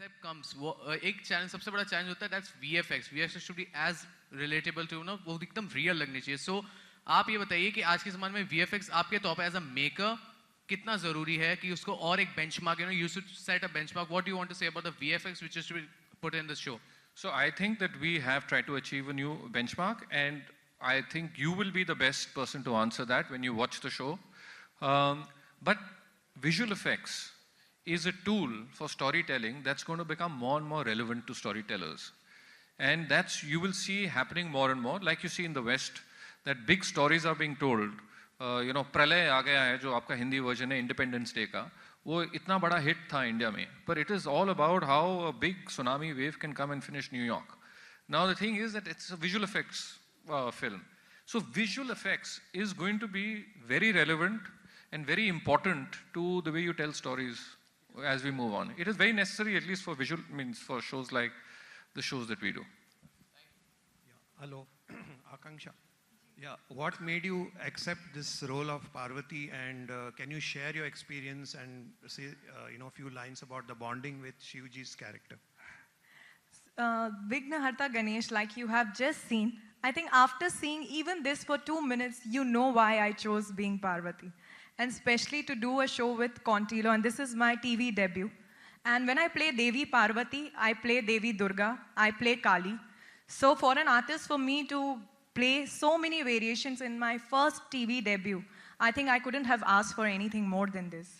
concept comes, वो एक challenge सबसे बड़ा चैलेंज होता है that's VFX. VFX should be as relatable to वो एकदम real लगनी चाहिए. So आप ये बताइए कि आज के ज़माने में VFX आपके तौर पे as a maker कितना ज़रूरी है कि उसको और एक benchmark, you should set a benchmark. What do you want to say about the VFX which is to be put in the show? So I think that we have tried to achieve a new benchmark, and I think you will be the best person to answer that when you watch the show. But visual effects is a tool for storytelling that's going to become more and more relevant to storytellers. And that's, you will see happening more and more, like you see in the West, that big stories are being told. प्रलय आ गया है जो आपका Hindi version है independence day का, वो इतना बड़ा हिट था इंडिया में, but it is all about how a big tsunami wave can come and finish New York. Now the thing is that it's a visual effects film. So visual effects is going to be very relevant and very important to the way you tell stories as we move on. It is very necessary, at least for visual, means for shows like the shows that we do. Yeah. Hello, Akanksha. Yeah, what made you accept this role of Parvati, and can you share your experience and say, a few lines about the bonding with Shivji's character? Vignaharta Ganesh, like you have just seen, I think after seeing even this for 2 minutes, you know why I chose being Parvati. And especially to do a show with Contilo, and this is my TV debut. And when I play Devi Parvati, I play Devi Durga, I play Kali. So for an artist, for me to play so many variations in my first TV debut, I think I couldn't have asked for anything more than this.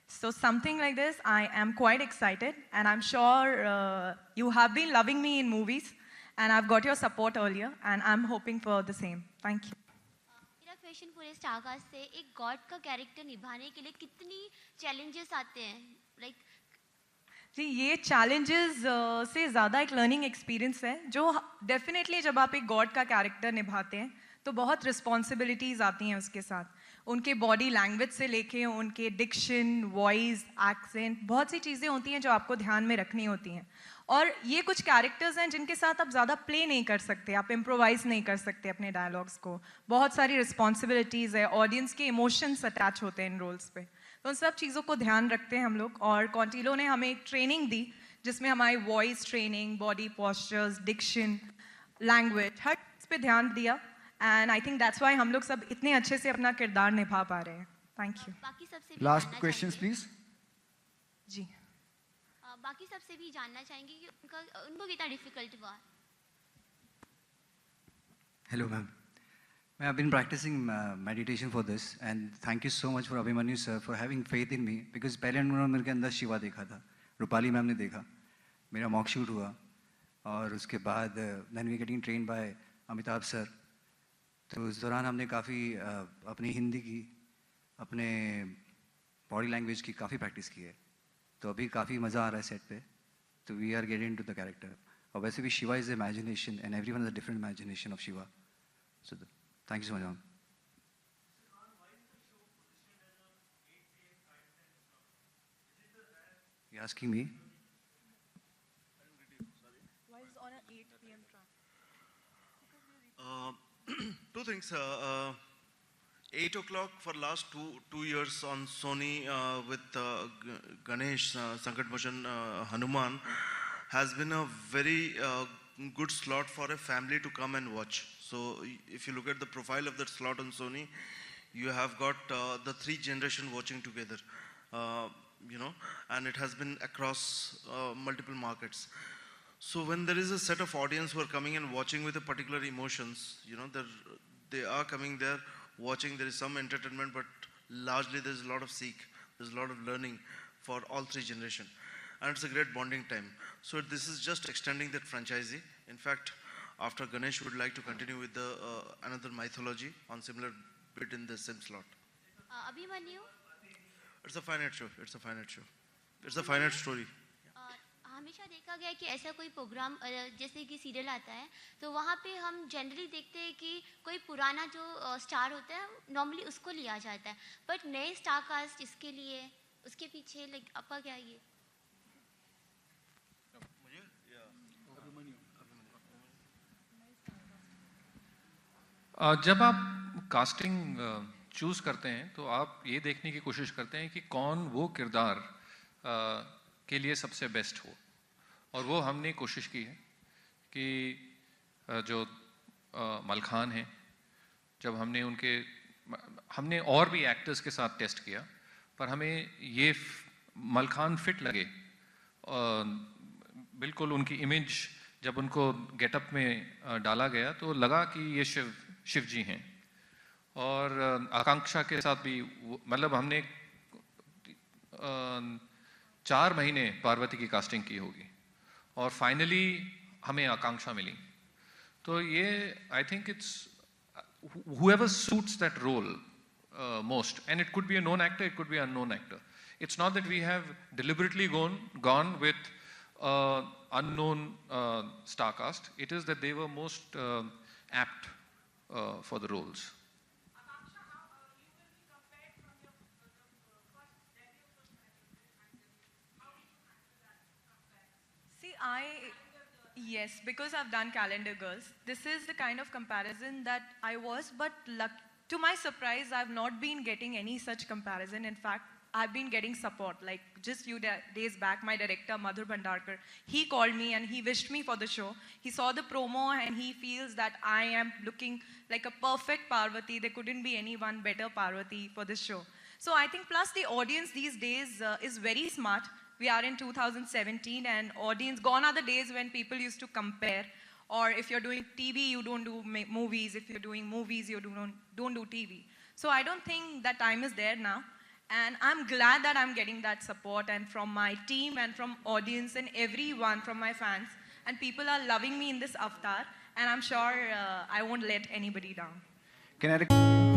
So something like this, I am quite excited, and I'm sure you have been loving me in movies, and I've got your support earlier, and I'm hoping for the same. Thank you. मेरा question पूरे star cast से, एक God का character निभाने के लिए कितनी challenges आते हैं, लाइक जी ये चैलेंजेस से ज़्यादा एक लर्निंग एक्सपीरियंस है, जो डेफिनेटली जब आप एक गॉड का कैरेक्टर निभाते हैं तो बहुत रिस्पॉन्सिबिलिटीज़ आती हैं उसके साथ. उनके बॉडी लैंग्वेज से लेके उनके डिक्शन, वॉइस, एक्सेंट, बहुत सी चीज़ें होती हैं जो आपको ध्यान में रखनी होती हैं. और ये कुछ कैरेक्टर्स हैं जिनके साथ आप ज़्यादा प्ले नहीं कर सकते, आप इम्प्रोवाइज़ नहीं कर सकते अपने डायलॉग्स को. बहुत सारी रिस्पॉन्सिबिलिटीज़ है, ऑडियंस के इमोशंस अटैच होते हैं इन रोल्स पे. तो उन सब चीज़ों को ध्यान रखते हैं हम लोग. और कॉन्टिलो ने हमें एक ट्रेनिंग दी जिसमें हमारी voice training, body postures, diction, language, हर चीज़ पे ध्यान दिया. And I think that's why हम लोग सब इतने अच्छे से अपना किरदार निभा पा रहे हैं. Thank you. बाकी सबसे भी लास्ट क्वेश्चंस प्लीज. जी बाकी सबसे भी जानना चाहेंगे कि उनको कितना डिफिकल्ट हुआ. Hello ma'am, I've been practicing meditation for this, and thank you so much for Abhimanyu sir for having faith in me, because पहले उन्होंने मेरे के अंदर शिवा देखा था, रूपाली मैम ने देखा, मेरा मॉक शूट हुआ, और उसके बाद then we getting trained by Amitabh sir. तो उस दौरान हमने काफ़ी अपनी हिंदी की, अपने बॉडी लैंग्वेज की काफ़ी प्रैक्टिस की है. तो अभी काफ़ी मज़ा आ रहा है सेट पे. तो we are getting into the character. और वैसे भी Shiva is imagination, and everyone is a different imagination of Shiva. So thank you so much, ma'am. You asking me? Why is it on an 8 p.m. track? Two things. 8 o'clock for last two years on Sony with Ganesh, Sankat Moshan, Hanuman has been a very good slot for a family to come and watch. So if you look at the profile of that slot on Sony, you have got the 3 generation watching together, and it has been across multiple markets. So when there is a set of audience who are coming and watching with a particular emotions, they are coming there watching. There is some entertainment, but largely there is a lot of seek. There's a lot of learning for all 3 generation, and it's a great bonding time. So this is just extending that franchisee. In fact, after Ganesh, we would like to continue with the another mythology on similar bit in the same slot. Abhimanyu? It's a finite show. It's a finite show. It's a finite story. हमेशा देखा गया है कि ऐसा कोई programme जैसे कि serial आता है तो वहाँ पे हम जनरली देखते हैं कि कोई पुराना जो स्टार होता है नॉर्मली उसको लिया जाता है, बट नए स्टार कास्ट इसके लिए उसके पीछे लाइक आपका क्या ये? जब आप कास्टिंग चूज करते हैं तो आप ये देखने की कोशिश करते हैं कि कौन वो किरदार के लिए सबसे बेस्ट हो. और वो हमने कोशिश की है कि जो मलखान हैं, जब हमने और भी एक्टर्स के साथ टेस्ट किया, पर हमें ये मलखान फिट लगे, बिल्कुल उनकी इमेज जब उनको गेटअप में डाला गया तो लगा कि ये शिव जी हैं। और आकांक्षा के साथ भी मतलब हमने 4 महीने पार्वती की कास्टिंग की होगी और फाइनली हमें आकांक्षा मिली। तो ये I think it's whoever suits that role most, and it could be a known actor, it could be an unknown actor. It's not that we have deliberately gone with unknown star cast. It is that they were most apt for the roles. See, yes, because I've done Calendar Girls, this is the kind of comparison that I was, but to my surprise, I've not been getting any such comparison. In fact, I've been getting support. Like just few days back, my director, Madhur Bhandarkar, he called me and he wished me for the show. He saw the promo and he feels that I am looking like a perfect Parvati. There couldn't be anyone better Parvati for this show. So I think plus the audience these days is very smart. We are in 2017 and audience, gone are the days when people used to compare, or if you're doing TV, you don't do movies. If you're doing movies, you don't do TV. So I don't think that time is there now. And I'm glad that I'm getting that support and from my team and from audience and everyone, from my fans. And people are loving me in this avatar. And I'm sure I won't let anybody down. Can I